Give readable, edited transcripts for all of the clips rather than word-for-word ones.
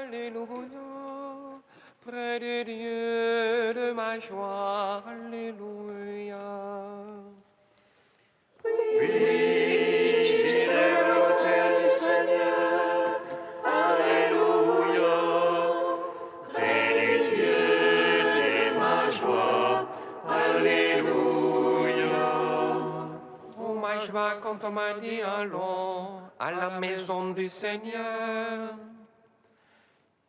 Alléluia. Près de Dieu de ma joie, Alléluia. Oui, j'irai à l'autel du Seigneur, Alléluia. Près du Dieu de ma joie, Alléluia. Oh, ma joie quand on m'a dit allons à la maison du Seigneur.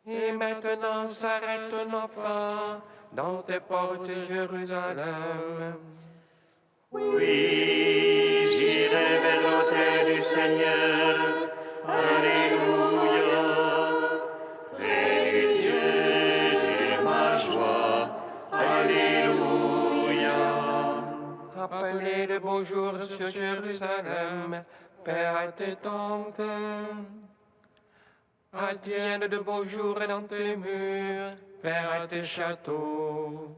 Et maintenant s'arrête nos pas dans tes portes, Jérusalem. Oui, j'irai vers l'autel du Seigneur, Alléluia. Près du Dieu de ma joie, Alléluia. Appelez de beaux jours sur Jérusalem, paix à tes tentes. Advienne de beaux jours dans tes murs, paix à tes châteaux.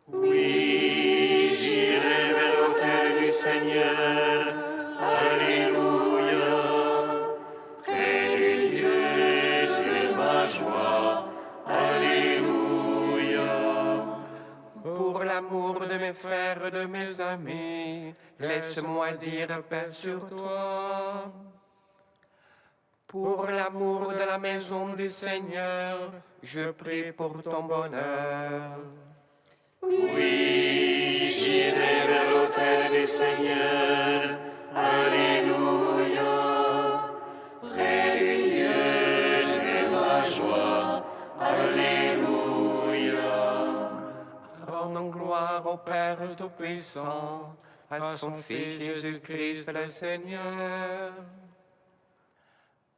Oui, j'irai vers l'autel du Seigneur, Alléluia. Près du Dieu de ma joie, Alléluia. Pour l'amour de mes frères et de mes amis, laisse-moi dire paix sur toi. Pour l'amour de la maison du Seigneur, je prie pour ton bonheur. Oui, j'irai vers l'autel du Seigneur, Alléluia. Près du Dieu de ma joie, Alléluia. Rendons gloire au Père Tout-Puissant, à son Fils Jésus-Christ le Seigneur,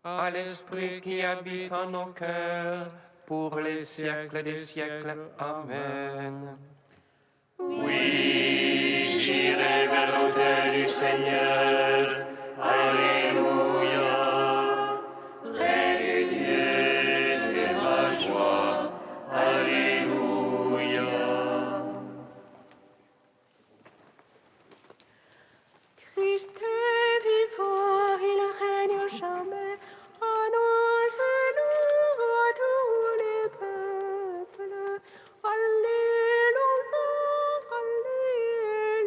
à l'Esprit qui habite en nos cœurs, pour les siècles des siècles. Amen. Oui, j'irai vers l'autel du Seigneur, Alléluia. Près du Dieu de ma joie, Alléluia. Christ est vivant, il règne jamais. Annoncez-nous à tous les peuples. Alléluia,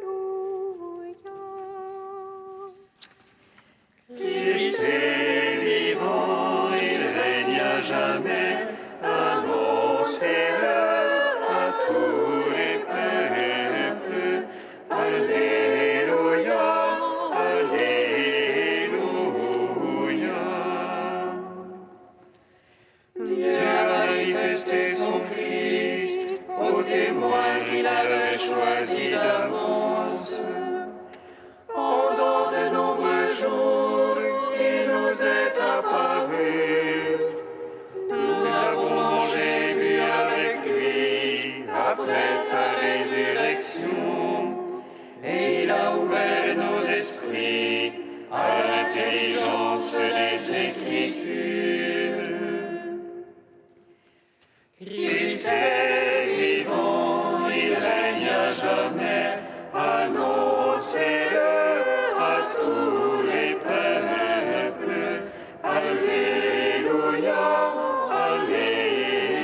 Alléluia. Christ est vivant, il règne à jamais. Annoncez-le à tous les peuples. Alléluia, Alléluia. Dieu a manifesté son Christ aux témoins qu'il avait choisis d'avance. Pendant de nombreux jours, il nous est apparu. Nous avons mangé et bu avec lui après sa résurrection. Et il a ouvert nos esprits à l'intelligence des Écritures. Christ est vivant, il règne à jamais. Annoncez-le à tous les peuples. Alléluia, Alléluia.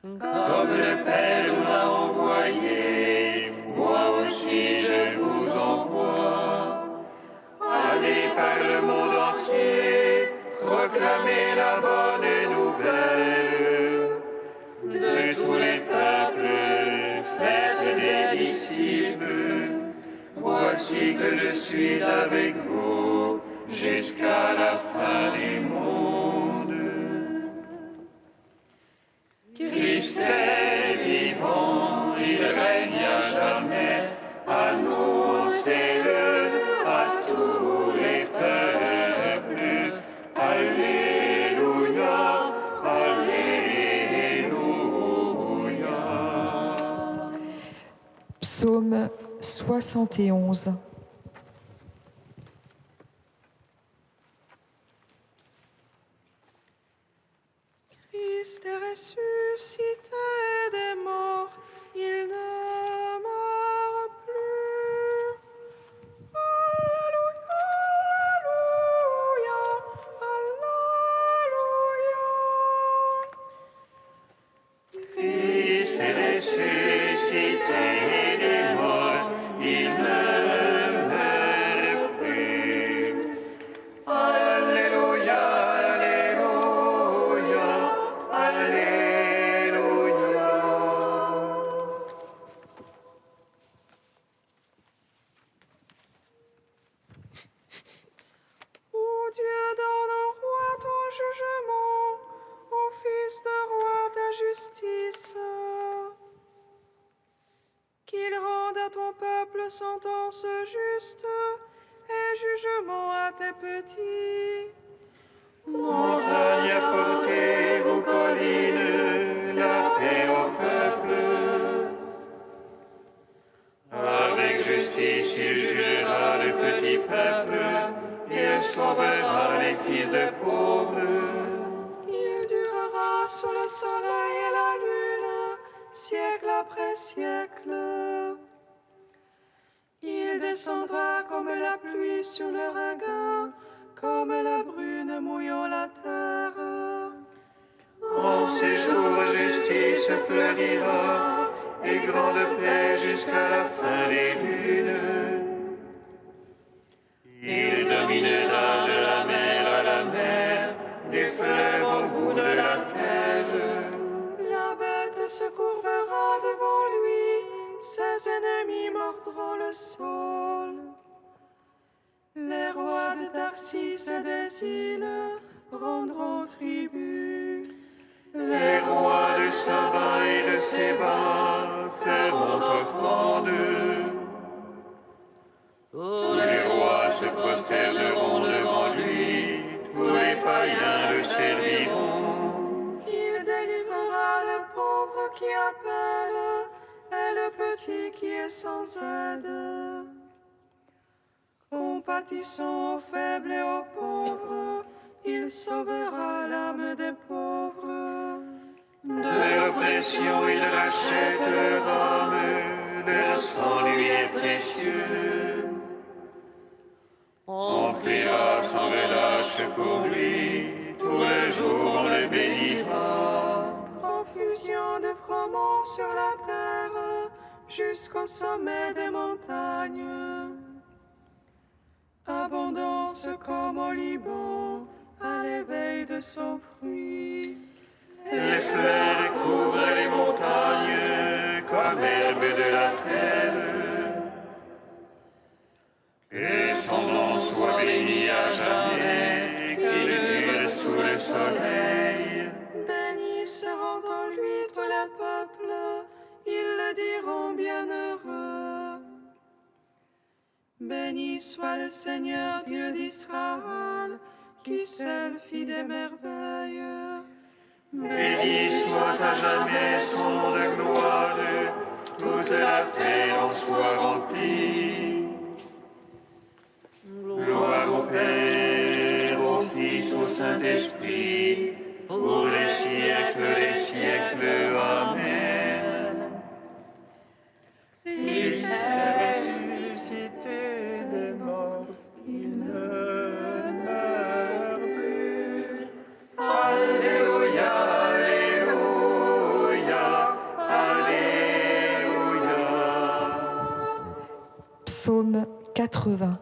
Comme le Père m'a envoyé, moi aussi je vous envoie. Allez par le monde entier, proclamez la bonne nouvelle. De tous les peuples, faites des disciples. Voici que je suis avec vous jusqu'à la fin du monde. Christ est vivant, il règne à jamais. Annoncez-le à tous les peuples. Alléluia, Alléluia. Psaume 71. Christ est ressuscité des morts, il ne meurt plus. Alléluia, à ton peuple sentence juste et jugement à tes petits. Montagne apportez, vous collines, la paix au peuple. Avec justice, il jugera le petit peuple, et sauvera les fils de pauvres. Il durera sous le soleil et la lune, siècle après siècle. Il descendra comme la pluie sur le regain, comme la brune mouillant la terre. En ces jours, justice fleurira, et grande paix jusqu'à la fin des lunes. Il dominera de la mer à la mer, des fleuves au bout de la terre. La bête se courbera devant lui, ses ennemis mordront le sol. Les rois de Tarsis et des îles rendront tribut. Les rois de Saba et de Séba feront offrande. Tous les rois se prosterneront devant lui, tous les païens le serviront. Il délivrera le pauvre qui appelle et le petit qui est sans aide. Compatissant aux faibles et aux pauvres, il sauvera l'âme des pauvres. De l'oppression il rachète leur âme, leur sang lui est précieux. On priera sans relâche pour lui, tout le jour on le bénira. Profusion de froment sur la terre, jusqu'au sommet des montagnes. Abondance comme au Liban, à l'éveil de son fruit. Les fleurs couvrent les montagnes comme herbe de la terre. Que son nom soit béni à jamais, qu'il dure sous le soleil. Bénis seront en lui tous les peuples, ils le diront bienheureux. Béni soit le Seigneur Dieu d'Israël, qui seul fit des merveilles. Béni soit à jamais son nom de gloire, toute la terre en soit remplie. Gloire au Père, au Fils, au Saint-Esprit, pour les siècles des siècles. Amen. Christ est ressuscité des morts, il ne meurt plus. Alléluia, Alléluia, Alléluia. Psaume 80.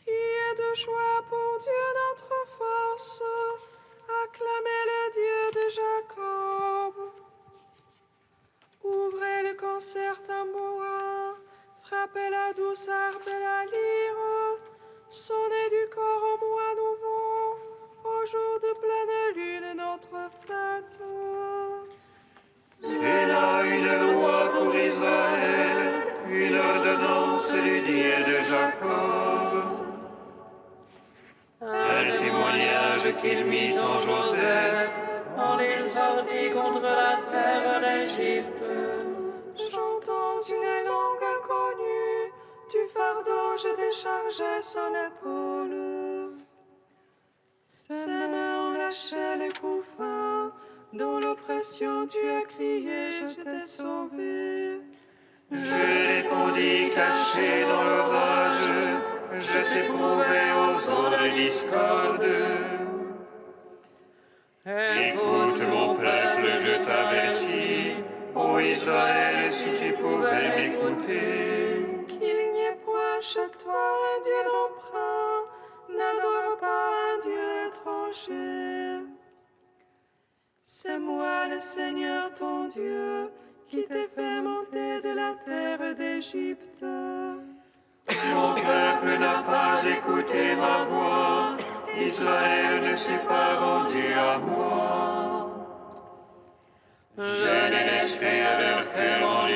Criez de joie pour Dieu notre force, acclamez le Dieu de Jacob. Ouvrez le concert tambourin, frappez la douce harpe et la lyre, sonnez du corps au mois nouveau, au jour de pleine lune notre fête. C'est là une loi pour Israël, une ordonnance du Dieu de Jacob. Un témoignage qu'il mit en Joseph, quand il sortit contre la terre d'Égypte. J'entends une langue inconnue, du fardeau je déchargeais son épaule. Ses mains ont lâché les coups fins, dans l'oppression tu as crié, je t'ai sauvé. Je répondis caché dans l'orage, je t'éprouvai aux eaux de discorde. Écoute mon peuple, je t'avertis, ô Israël, si tu pouvais m'écouter. Qu'il n'y ait point chez toi un Dieu d'emprunt, n'adore pas un Dieu étranger. C'est moi le Seigneur ton Dieu, qui t'ai fait monter de la terre d'Égypte. Mon peuple n'a pas écouté ma voix, Israël ne s'est pas rendu à moi. Je l'ai laissé à leur cœur en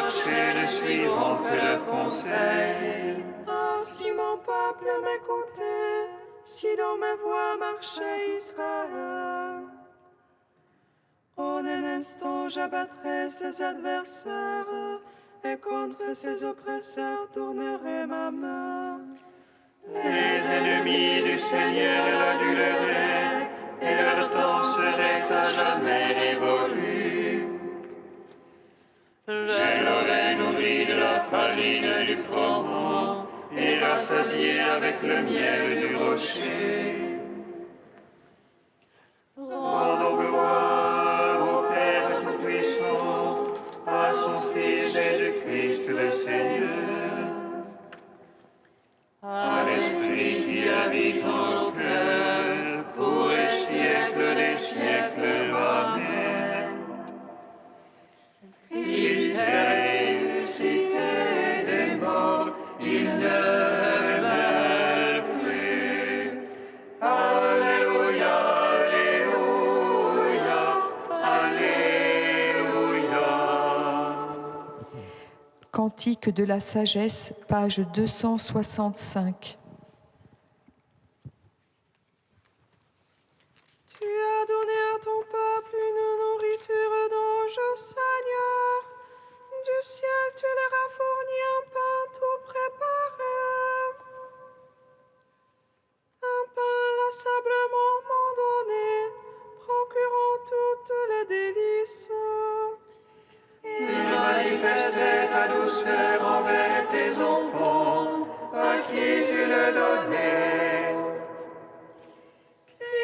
marcher ne suivant que leurs conseils. Ainsi mon peuple m'écoutait, si dans mes voies marchait Israël. En un instant j'abattrai ses adversaires, et contre ses oppresseurs tournerai ma main. Les ennemis du Seigneur l'aduleraient, et leur temps serait à jamais révolu. Je l'aurais nourri de la farine et du froment, et rassasié avec le miel du rocher. Rendons gloire au Père Tout-Puissant, à son Fils Jésus-Christ le Seigneur, à l'Esprit qui habite en nos cœurs, pour les siècles des siècles. Amen. Christ est ressuscité des morts, il ne meurt plus. Alléluia, Alléluia, Alléluia. Cantique de la sagesse, page 265. Tu as donné à ton peuple une nourriture d'ange, Seigneur. Du ciel, tu leur as fourni un pain tout préparé. Un pain inlassablement donné, procurant toutes les délices. Il manifestait ta douceur envers tes enfants, à qui tu le donnais.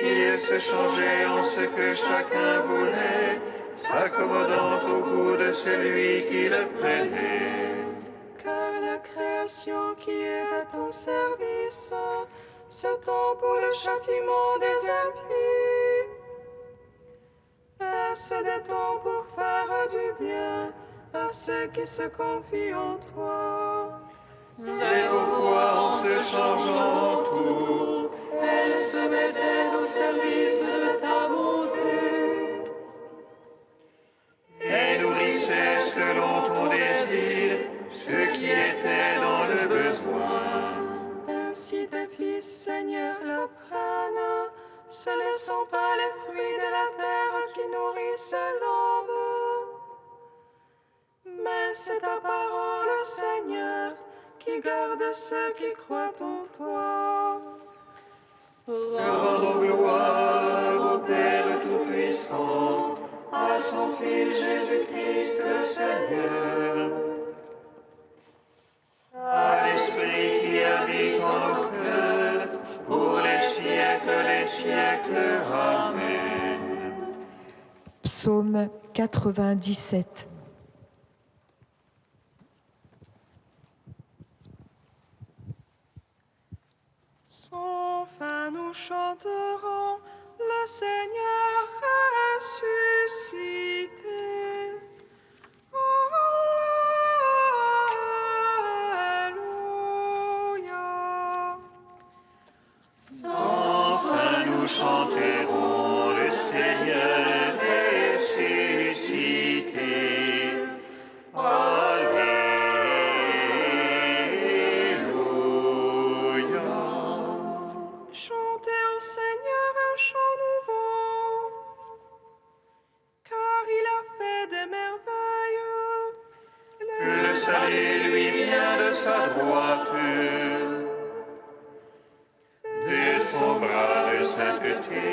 Il se changeait en ce que chacun voulait, s'accommodant au goût de celui qui le prenait. Car la création qui est à ton service se tend pour le châtiment des impies. Est-ce des temps pour faire du bien à ceux qui se confient en toi? C'est pourquoi en se changeant en tout, elle se mettait au service de ta bonté et nourrissait selon ton désir ceux qui étaient dans le besoin. Ainsi tes fils, Seigneur, l'apprennent. Ce ne sont pas les fruits de la terre qui nourrissent l'homme, mais c'est ta parole, Seigneur, qui garde ceux qui croient en toi. Rendons gloire au Père Tout-Puissant, à son Fils Jésus-Christ le Seigneur, à l'Esprit qui habite en nos cœurs, pour les siècles des siècles. Amen. Psaume 97. Sans fin nous chanterons, le Seigneur ressuscité. Alléluia. Enfin nous chanterons le Seigneur ressuscité. Alléluia. Chantez au Seigneur un chant nouveau, car il a fait des merveilles. Le salut lui vient de sa droite, de son bras de sainteté.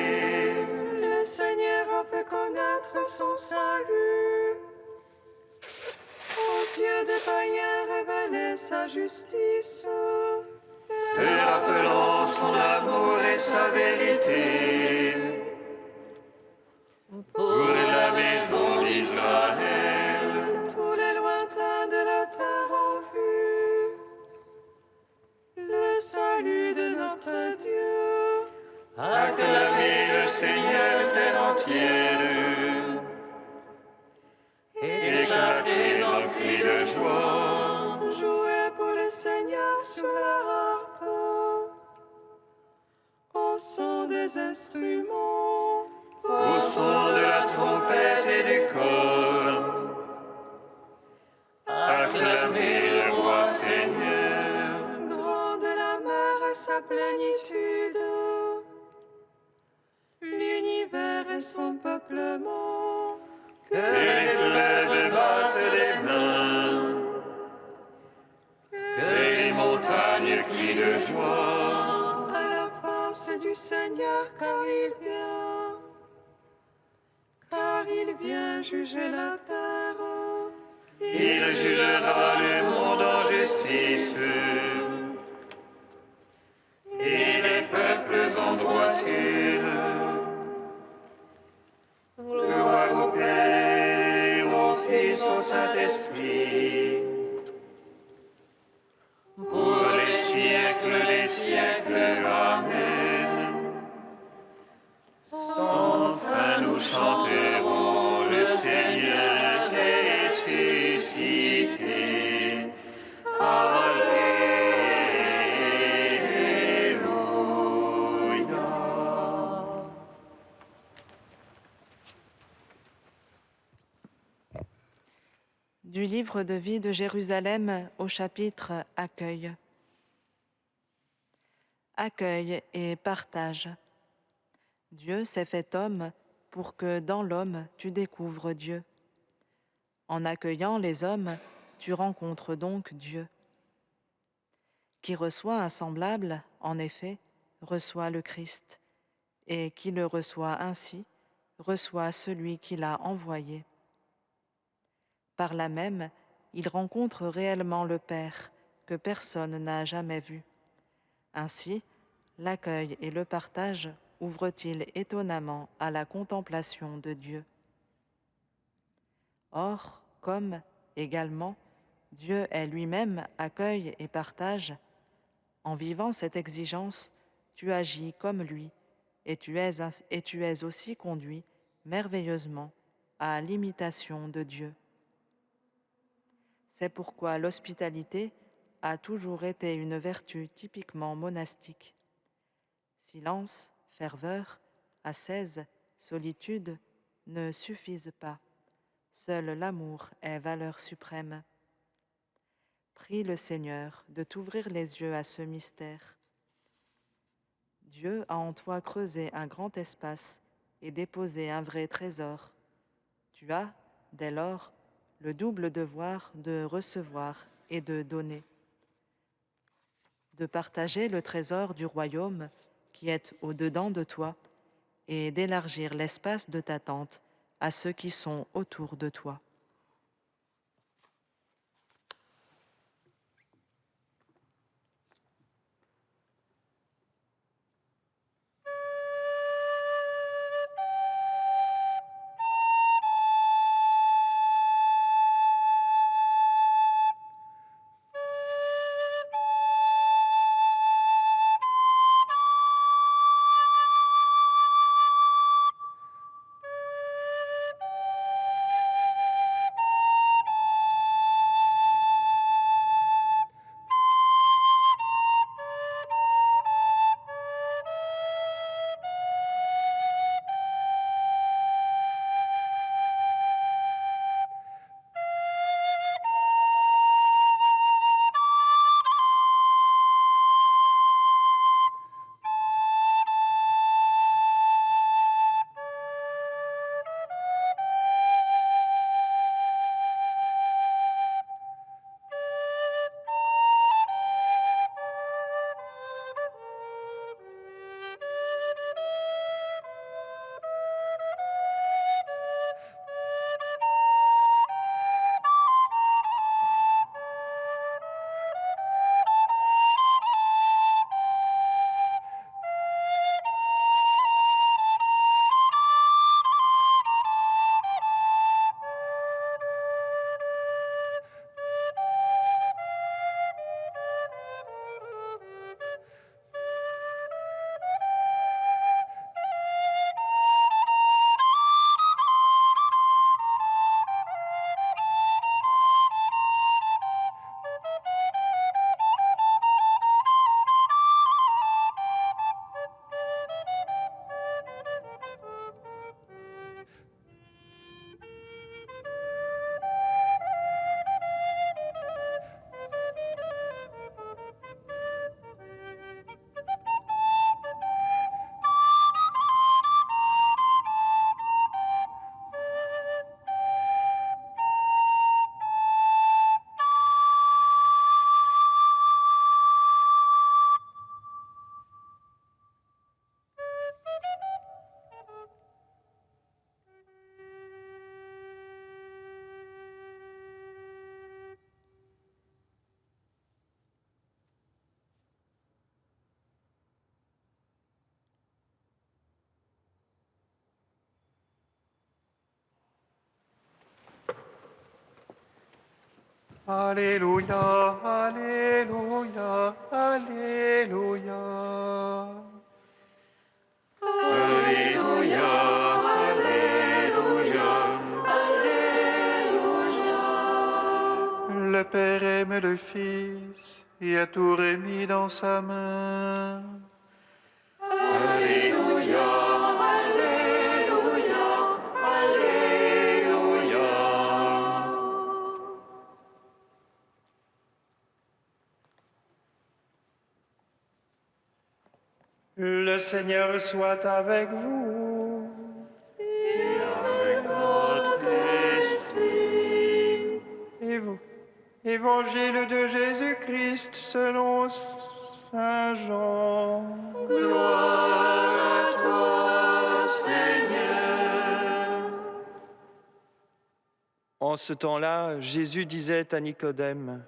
Le Seigneur a fait connaître son salut. Aux yeux des païens révélait sa justice. Te rappelant son amour et sa vérité. Pour la maison d'Israël, Tous les lointains de la terre ont vu le salut de notre Dieu. acclamez le Seigneur terre entière. Éclatez en cris de joie. Jouez pour le Seigneur sur la harpe, au son des instruments, Au son de la trompette et du cor, sa plénitude. L'univers et son peuplement. Que les fleuves battent les mains, que les montagnes crient de joie. À la face du Seigneur, car il vient juger la terre. Il jugera le monde en justice et les peuples en droiture. Gloire au Père, au Fils, au Saint-Esprit, pour les siècles. Amen. Sans fin nous chanterons le Seigneur est ressuscité. Alléluia. Du livre de vie de Jérusalem au chapitre Accueil. Accueil et partage. Dieu s'est fait homme pour que dans l'homme tu découvres Dieu. En accueillant les hommes, tu rencontres donc Dieu. Qui reçoit un semblable, en effet, reçoit le Christ, et qui le reçoit ainsi, reçoit celui qui l'a envoyé. Par là même, il rencontre réellement le Père, que personne n'a jamais vu. Ainsi, l'accueil et le partage ouvrent-ils étonnamment à la contemplation de Dieu. Or, comme, également, Dieu est lui-même accueil et partage, en vivant cette exigence, tu agis comme lui, et tu es aussi conduit merveilleusement à l'imitation de Dieu. C'est pourquoi l'hospitalité a toujours été une vertu typiquement monastique. Silence, ferveur, ascèse, solitude ne suffisent pas. Seul l'amour est valeur suprême. Prie le Seigneur de t'ouvrir les yeux à ce mystère. Dieu a en toi creusé un grand espace et déposé un vrai trésor. Tu as, dès lors, le double devoir de recevoir et de donner, de partager le trésor du royaume qui est au-dedans de toi et d'élargir l'espace de ta tente à ceux qui sont autour de toi. Alléluia, Alléluia, Alléluia. Alléluia, Alléluia, Alléluia. Le Père aime le Fils et a tout remis dans sa main. Alléluia, Alléluia, Alléluia. Le Seigneur soit avec vous. Et avec votre esprit. Et vous, Évangile de Jésus-Christ selon Saint Jean. Gloire à toi, Seigneur. En ce temps-là, Jésus disait à Nicodème,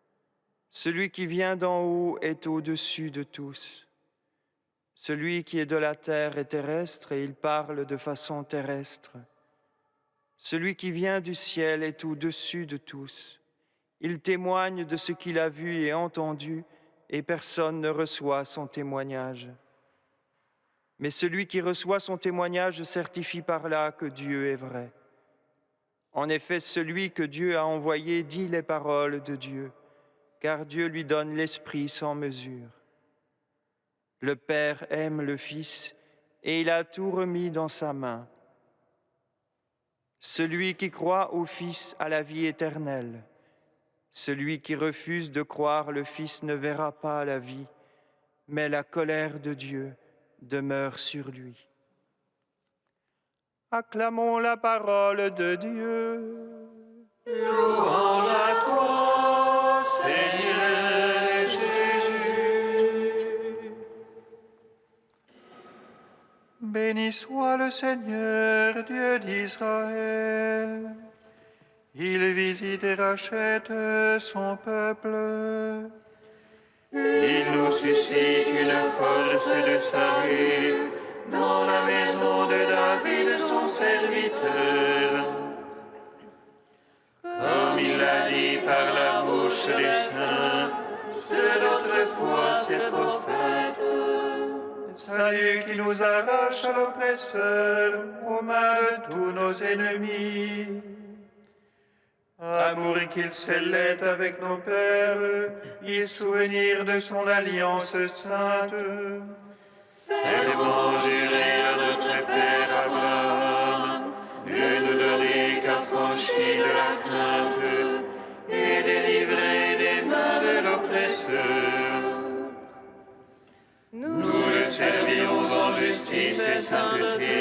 « Celui qui vient d'en haut est au-dessus de tous. Celui qui est de la terre est terrestre et il parle de façon terrestre. Celui qui vient du ciel est au-dessus de tous. Il témoigne de ce qu'il a vu et entendu et personne ne reçoit son témoignage. Mais celui qui reçoit son témoignage certifie par là que Dieu est vrai. En effet, celui que Dieu a envoyé dit les paroles de Dieu, car Dieu lui donne l'Esprit sans mesure. Le Père aime le Fils et il a tout remis dans sa main. Celui qui croit au Fils a la vie éternelle. Celui qui refuse de croire le Fils ne verra pas la vie, mais la colère de Dieu demeure sur lui. Acclamons la parole de Dieu. Louange à toi, Seigneur Jésus. Béni soit le Seigneur, Dieu d'Israël. Il visite et rachète son peuple. Il nous suscite une force de salut dans la maison de David, son serviteur. Comme il l'a dit par la bouche des saints, ceux d'autrefois ses prophètes. Salut qui nous arrache à l'oppresseur, aux mains de tous nos ennemis. Amour qu'il scellait avec nos pères, et souvenir de son alliance sainte. Serment juré à notre Père Abraham, de nous donner qu'affranchis de la crainte, et délivrer des mains de l'oppresseur. Nous le servions en justice et sainteté,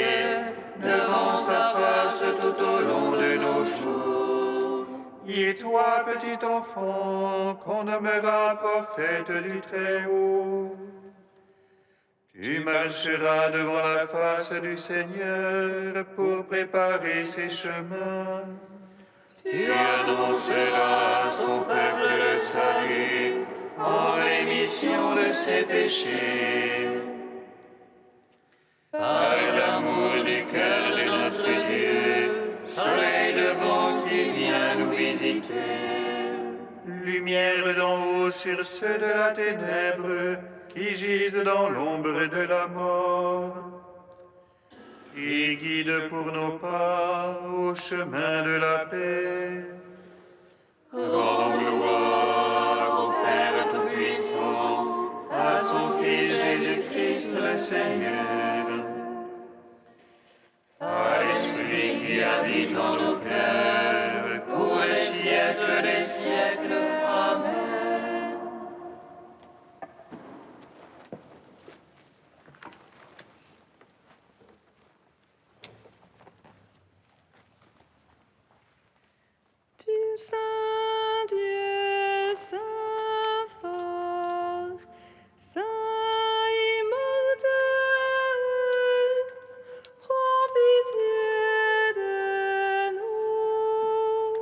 devant sa face tout au long de nos jours. Et toi, petit enfant, qu'on nommera prophète du Très-Haut, tu marcheras devant la face du Seigneur pour préparer ses chemins. Tu annonceras à son peuple le salut en rémission de ses péchés. Par l'amour du cœur de notre Dieu, soleil levant qui vient nous visiter. Lumière d'en haut sur ceux de la ténèbre qui gisent dans l'ombre de la mort. Et guide pour nos pas au chemin de la paix. Rendons gloire au Père Tout-Puissant, à son Fils Jésus-Christ le Seigneur. À l'Esprit qui habite en nos cœurs, pour les siècles des siècles. Amen. Du Saint Dieu, Saint fort, Saint immortel, prends pitié de nous.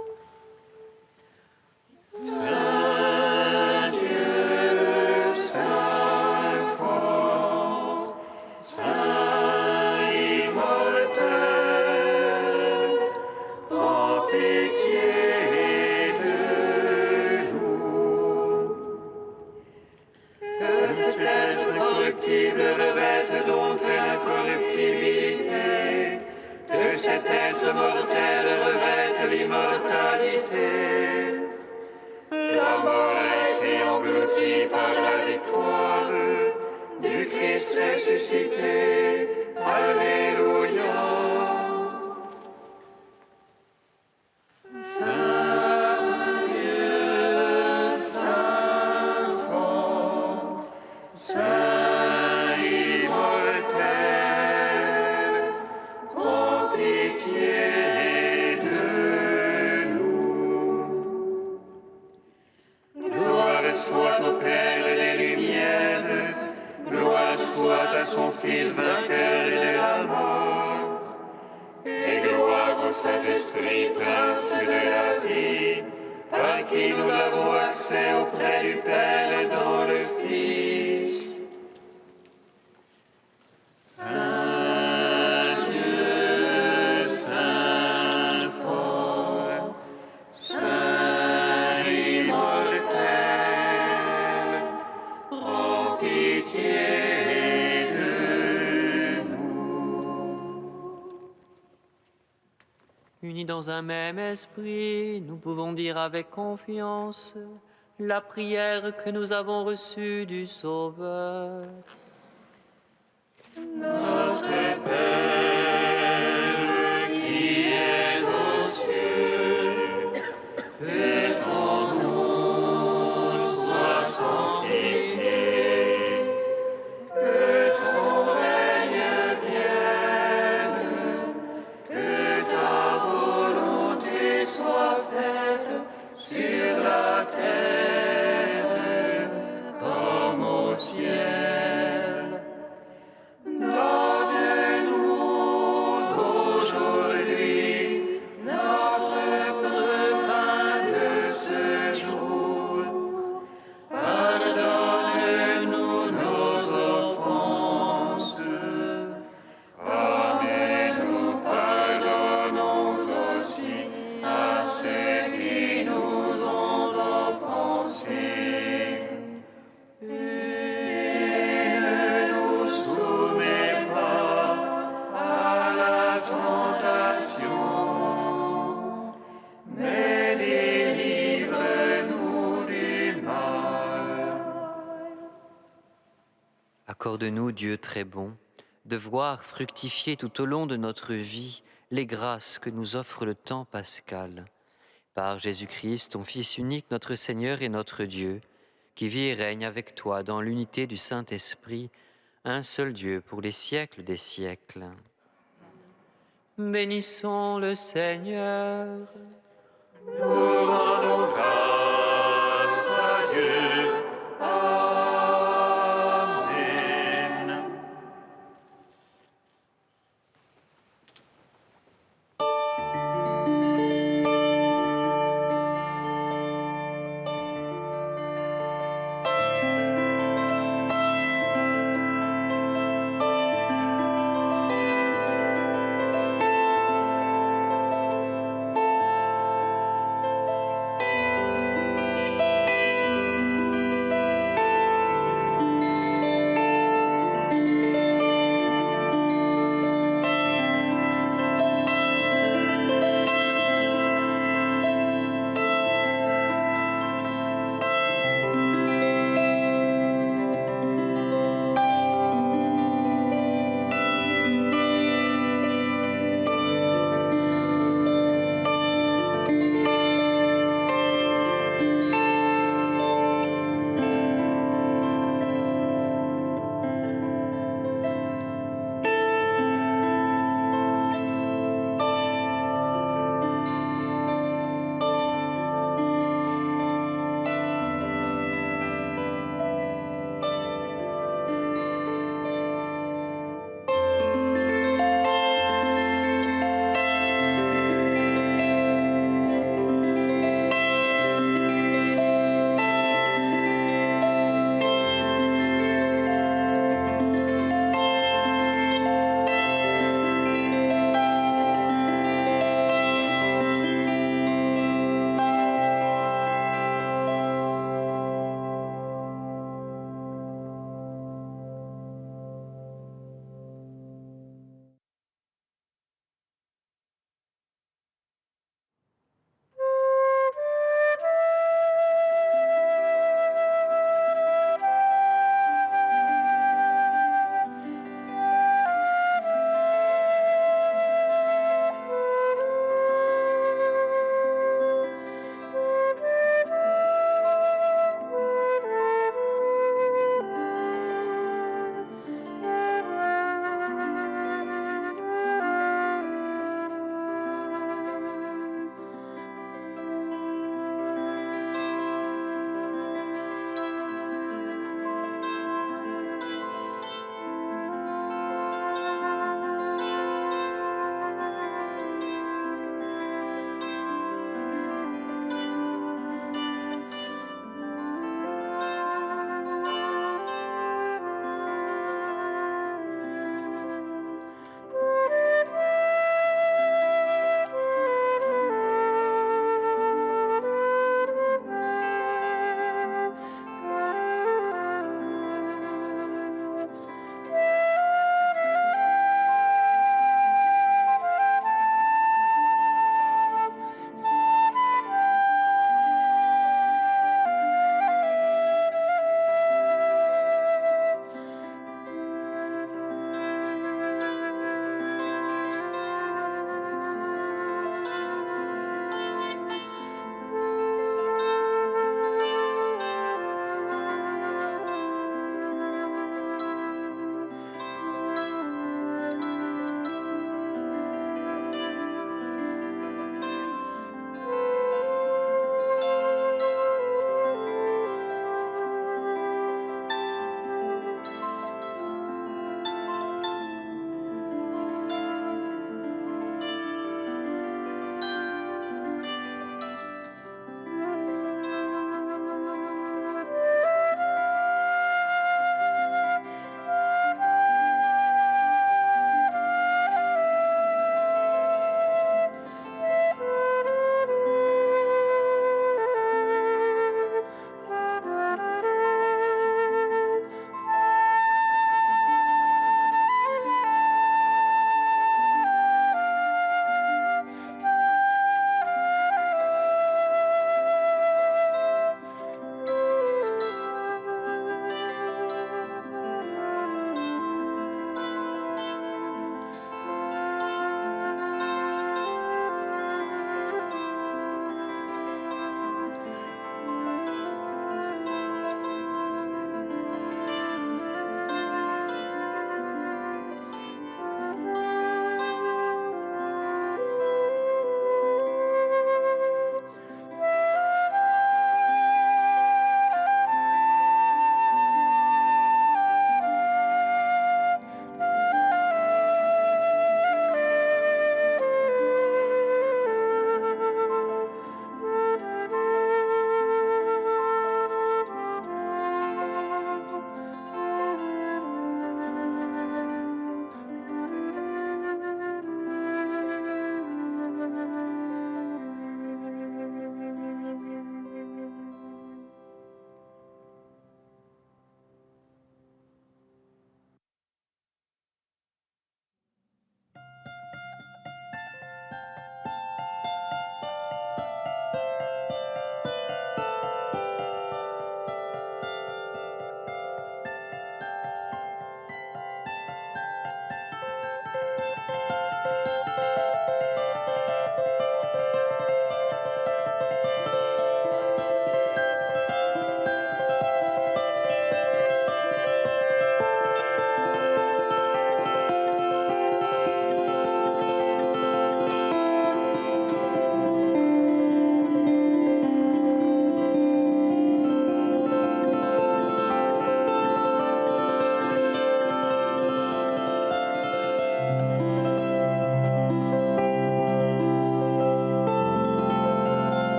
Saint Dieu, Saint fort, Saint immortel, prends pitié Que cet être corruptible revête donc l'incorruptibilité, que cet être mortel revête l'immortalité. La mort a été engloutie par la victoire du Christ ressuscité. Alléluia. Saint Dieu, Saint fort, Saint immortel, prends pitié de nous. Gloire soit au Père des Lumières, gloire soit à son Fils vainqueur de la mort, et gloire au Saint-Esprit, Prince de la vie, par qui nous avons accès auprès du Père dans le Fils. Saint Dieu, Saint fort, Saint immortel, prends pitié de Unis dans un même esprit, nous pouvons dire avec confiance la prière que nous avons reçue du Sauveur. Notre Père qui es aux cieux, que ton nom soit sanctifié, que ton règne vienne, que ta volonté soit faite sur la terre comme au ciel. Donne-nous aujourd'hui notre pain de ce jour. Pardonne-nous nos offenses, comme nous pardonnons aussi à ceux qui nous ont offensés. Et ne nous soumets pas à la tentation, mais délivre-nous du mal. Accorde-nous, Dieu très bon, de voir fructifier tout au long de notre vie les grâces que nous offre le temps pascal. Par Jésus-Christ, ton Fils unique, notre Seigneur et notre Dieu, qui vit et règne avec toi dans l'unité du Saint-Esprit, un seul Dieu pour les siècles des siècles. Bénissons le Seigneur. Nous rendons grâce